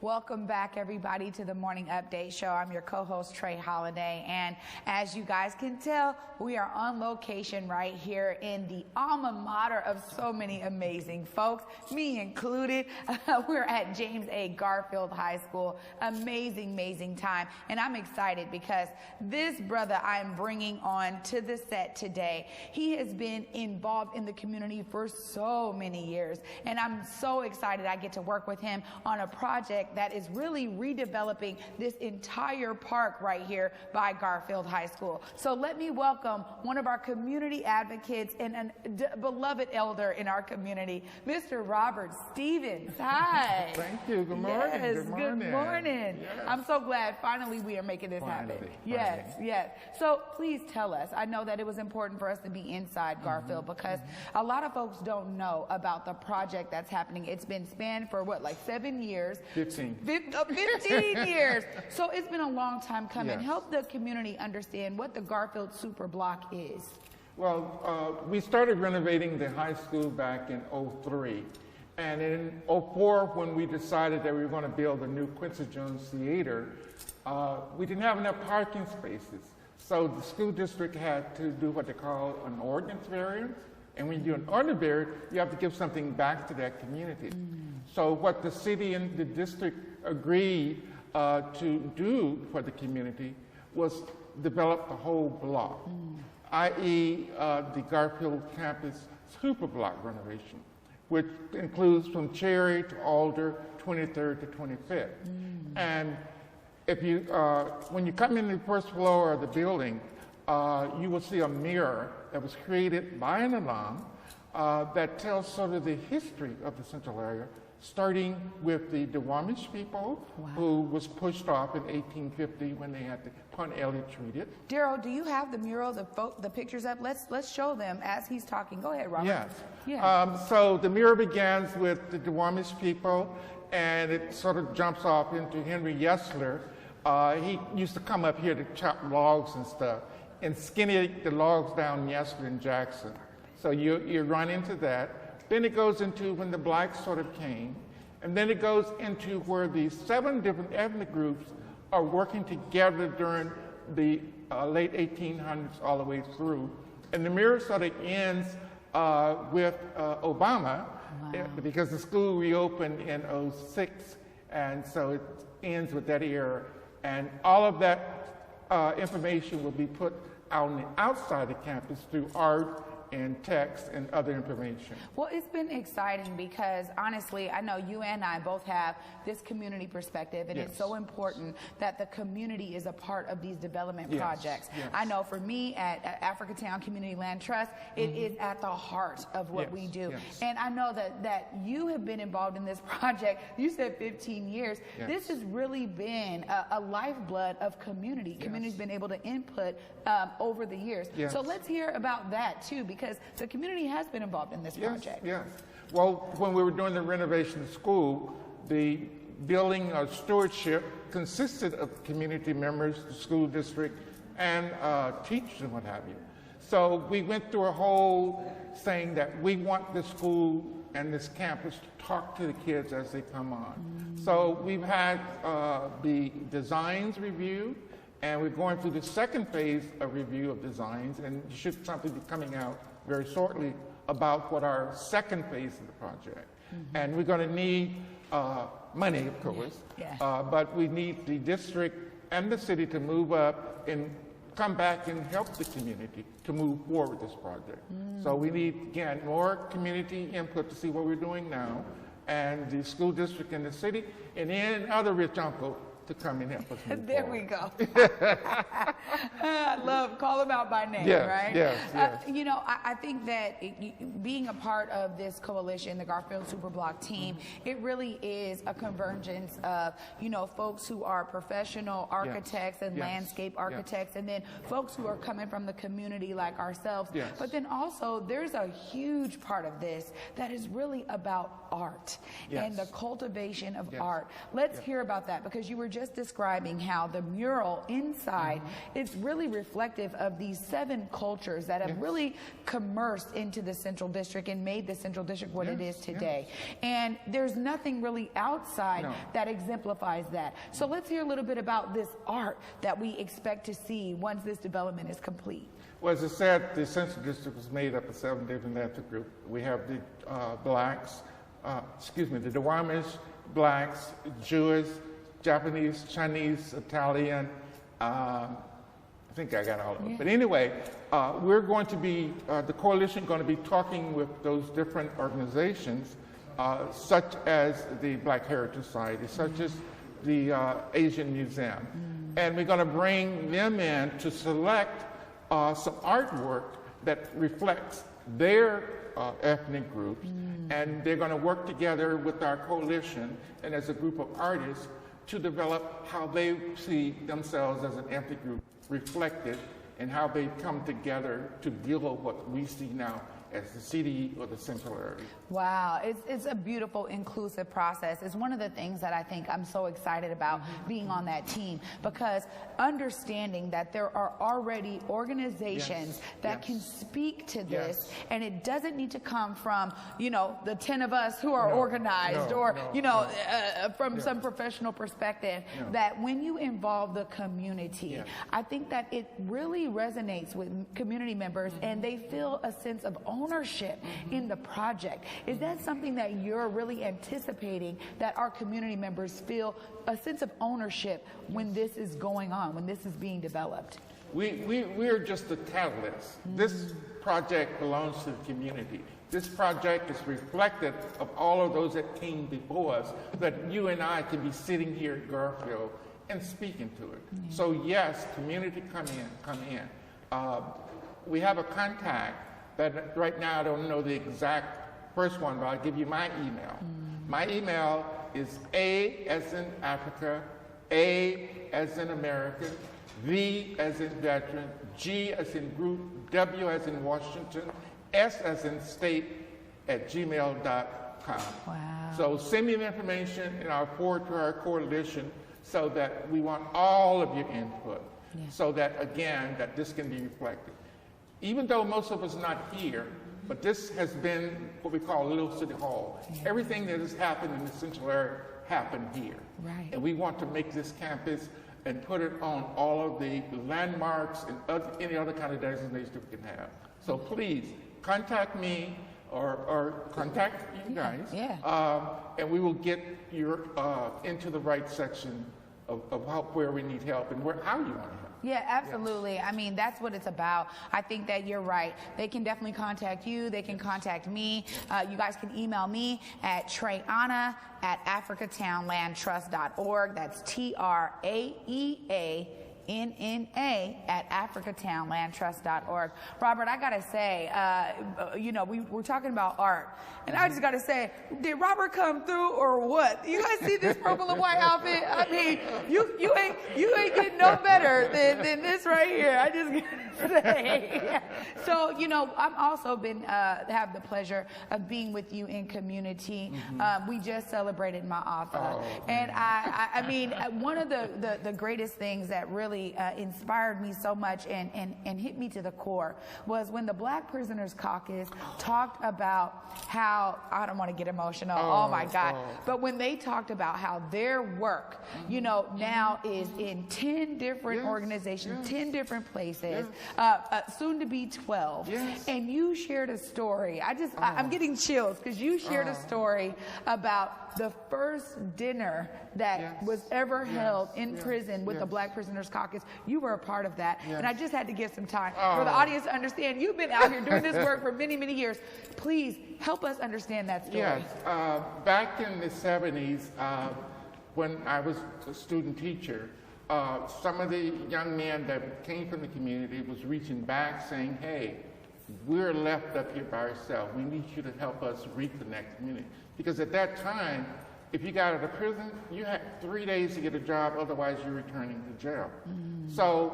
Welcome back, everybody, to the Morning Update Show. I'm your co-host, Trey Holiday, and as you guys can tell, we are on location right here in the alma mater of so many amazing folks, me included. We're at James A. Garfield High School. Amazing, amazing time, and I'm excited because this brother I'm bringing on to the set today, he has been involved in the community for so many years, and I'm so excited I get to work with him on a project that is really redeveloping this entire park right here by Garfield High School. So let me welcome one of our community advocates and a beloved elder in our community, Mr. Robert Stevens. Hi. Thank you. Good morning. Yes, good morning. Good morning. Yes. I'm so glad finally we are making this happen. Yes, yes. So please tell us. I know that it was important for us to be inside Garfield because a lot of folks don't know about the project that's happening. It's been spanned for what, like 7 years? 15 years. So it's been a long time coming. Yes. Help the community understand what the Garfield Super Block is. Well, we started renovating the high school back in '03. And in '04, when we decided that we were going to build a new Quincy Jones Theater, we didn't have enough parking spaces. So the school district had to do what they call an ordinance variance. And when you do an ordinance variance, you have to give something back to that community. So what the city and the district agreed to do for the community was develop the whole block, i.e. The Garfield campus super block renovation, which includes from Cherry to Alder, 23rd to 25th. And if you, when you come in the first floor of the building, you will see a mirror that was created by an alum that tells sort of the history of the Central area, starting with the Duwamish people, who was pushed off in 1850 when they had the Pont Elliott treated. Daryl, do you have the mural, the pictures up? Let's show them as he's talking. Go ahead, Robert. Yes. Yeah. So the mural begins with the Duwamish people, and it sort of jumps off into Henry Yesler. He used to come up here to chop logs and stuff, and skinny the logs down Yesler and Jackson. So you run into that. Then it goes into when the blacks sort of came, and then it goes into where the 7 different ethnic groups are working together during the late 1800s all the way through. And the mirror sort of ends with Obama, because the school reopened in '06, and so it ends with that era. And all of that information will be put out on the outside the campus through art and text and other information. Well, it's been exciting because honestly, I know you and I both have this community perspective, and it's so important that the community is a part of these development projects. I know for me at Africatown Community Land Trust, it is at the heart of what we do. And I know that you have been involved in this project. You said 15 years. This has really been a lifeblood of community. Community's been able to input over the years. So let's hear about that too, because the community has been involved in this project. Yes. Well, when we were doing the renovation of the school, the building stewardship consisted of community members, the school district, and teachers and what have you. So we went through a whole saying that we want the school and this campus to talk to the kids as they come on. So we've had the designs reviewed, and we're going through the second phase of review of designs, and should something be coming out very shortly about what our second phase of the project. And we're going to need money, of course, but we need the district and the city to move up and come back and help the community to move forward with this project. So we need, again, more community input to see what we're doing now, and the school district and the city, and then other rich uncle to come and help us move There forward. we go. I love, call them out by name, right? Yes. You know, I think that being a part of this coalition, the Garfield Superblock team, it really is a convergence of, you know, folks who are professional architects and landscape architects, and then folks who are coming from the community like ourselves. But then also there's a huge part of this that is really about art and the cultivation of art. Let's hear about that, because you were just just describing how the mural inside is really reflective of these 7 cultures that have really commersed into the Central District and made the Central District what it is today. And there's nothing really outside that exemplifies that. So let's hear a little bit about this art that we expect to see once this development is complete. Well, as I said, the Central District was made up of 7 different ethnic groups. We have the blacks, the Duwamish, blacks, Jewish, Japanese, Chinese, Italian. I think I got all of them. But anyway, we're going to be, the coalition going to be talking with those different organizations, such as the Black Heritage Society, such as the Asian Museum. And we're going to bring them in to select some artwork that reflects their ethnic groups, and they're going to work together with our coalition and as a group of artists to develop how they see themselves as an ethnic group reflected and how they come together to build what we see now as the city or the central area. Wow, it's a beautiful, inclusive process. It's one of the things that I think I'm so excited about being on that team, because understanding that there are already organizations that can speak to this, and it doesn't need to come from, you know, the 10 of us who are organized or, you know, from some professional perspective, that when you involve the community, I think that it really resonates with community members and they feel a sense of ownership in the project. Is that something that you're really anticipating, that our community members feel a sense of ownership when this is going on, when this is being developed? We're just the catalyst. This project belongs to the community. This project is reflective of all of those that came before us, that you and I can be sitting here at Garfield and speaking to it. So yes, community come in. We have a contact that right now I don't know the exact first one, but I'll give you my email. My email is A as in Africa, A as in American, V as in veteran, G as in group, W as in Washington, S as in state @gmail.com. Wow. So send me the information and I'll forward to our coalition, so that we want all of your input, so that, again, that this can be reflected. Even though most of us are not here, but this has been what we call Little City Hall. Everything that has happened in the central area happened here. And we want to make this campus and put it on all of the landmarks and any other kind of designation we can have. So please, contact me or contact you guys, and we will get you into the right section of where we need help and how you want to help. Yeah, absolutely. I mean, that's what it's about. I think that you're right. They can definitely contact you. They can contact me. You guys can email me at TRAEANNA@africatownlandtrust.org. That's TRAEANNA@africatownlandtrust.org. Robert, I gotta say, you know, we're talking about art, and I just gotta say, did Robert come through or what? You guys see this purple and white outfit? I mean, you ain't getting no better than this right here. I just gotta say. So, you know, I've also been have the pleasure of being with you in community. We just celebrated my author, and I mean, one of the greatest things that really inspired me so much and hit me to the core was when the Black Prisoners Caucus talked about how, I don't want to get emotional, oh my God, but when they talked about how their work, you know, now is in 10 different organizations, 10 different places, soon to be 12, and you shared a story. I'm getting chills because you shared a story about the first dinner that was ever held in prison with the Black Prisoners Caucus. You were a part of that, and I just had to give some time for the audience to understand. You've been out here doing this work for many, many years. Please help us understand that story. Yes, back in the 70s, when I was a student teacher, some of the young men that came from the community was reaching back saying, hey, we're left up here by ourselves. We need you to help us reconnect community. Because at that time, if you got out of prison, you had 3 days to get a job, otherwise you're returning to jail. So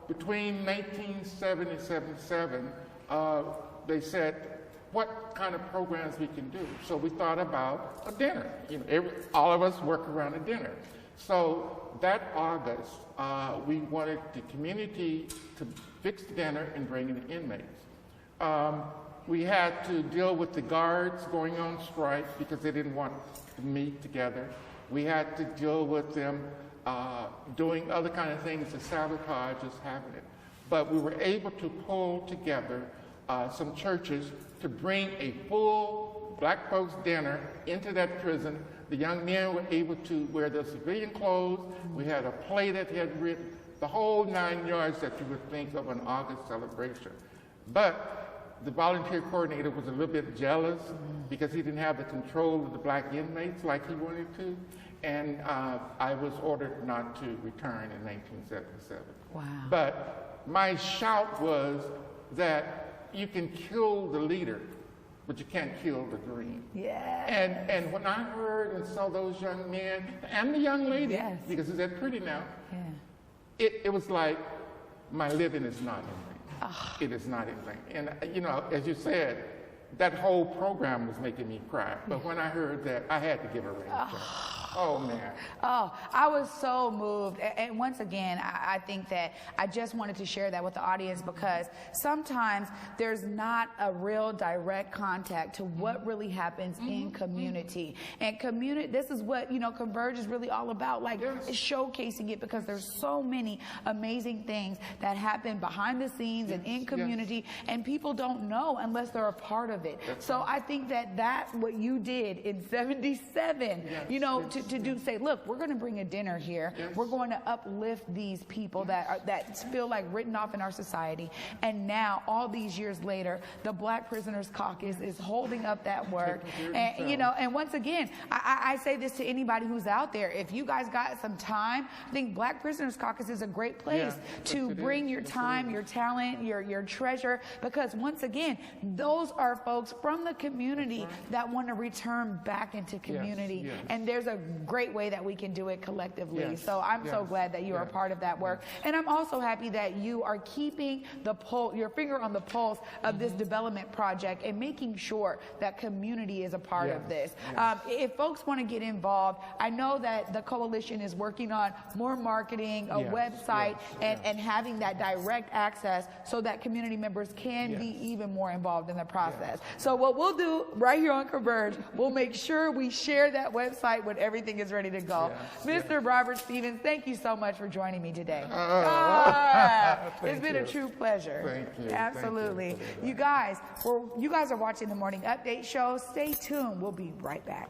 between 1970 and 77, they said, what kind of programs we can do? So we thought about a dinner. You know, all of us work around a dinner. So that August, we wanted the community to fix the dinner and bring in the inmates. We had to deal with the guards going on strike because they didn't want to meet together. We had to deal with them doing other kind of things to sabotage us having it. But we were able to pull together some churches to bring a full black folks dinner into that prison. The young men were able to wear their civilian clothes. We had a play that had written, the whole 9 yards that you would think of an August celebration. But the volunteer coordinator was a little bit jealous because he didn't have the control of the black inmates like he wanted to. And I was ordered not to return in 1977. Wow. But my shout was that you can kill the leader, but you can't kill the dream. Yeah. And when I heard and saw those young men and the young lady, yes, because they're pretty now, yeah, it was like my living is not in vain. Oh. It is not in vain. And you know, as you said, that whole program was making me cry. But when I heard that, I had to give a ring. Oh, man. Oh, I was so moved. And once again, I think that I just wanted to share that with the audience because sometimes there's not a real direct contact to what really happens in community. And community, this is what, you know, Converge is really all about, like showcasing it because there's so many amazing things that happen behind the scenes and in community and people don't know unless they're a part of it. So I think that that's what you did in 77, you know, to do, say, look, we're going to bring a dinner here. We're going to uplift these people that feel like written off in our society. And now, all these years later, the Black Prisoners Caucus is holding up that work. And, you know, and once again, I say this to anybody who's out there. If you guys got some time, I think Black Prisoners Caucus is a great place to bring your time, your talent, your treasure, because once again, those are folks from the community that want to return back into community. And there's a great way that we can do it collectively. So I'm so glad that you are a part of that work. And I'm also happy that you are keeping the your finger on the pulse of this development project and making sure that community is a part of this. If folks want to get involved, I know that the coalition is working on more marketing, a website, and having that direct access so that community members can be even more involved in the process. So what we'll do right here on Converge, we'll make sure we share that website when everything is ready to go. Mr. Robert Stevens, thank you so much for joining me today. It's been a true pleasure. Thank you. Absolutely. You guys are watching the Morning Update Show. Stay tuned. We'll be right back.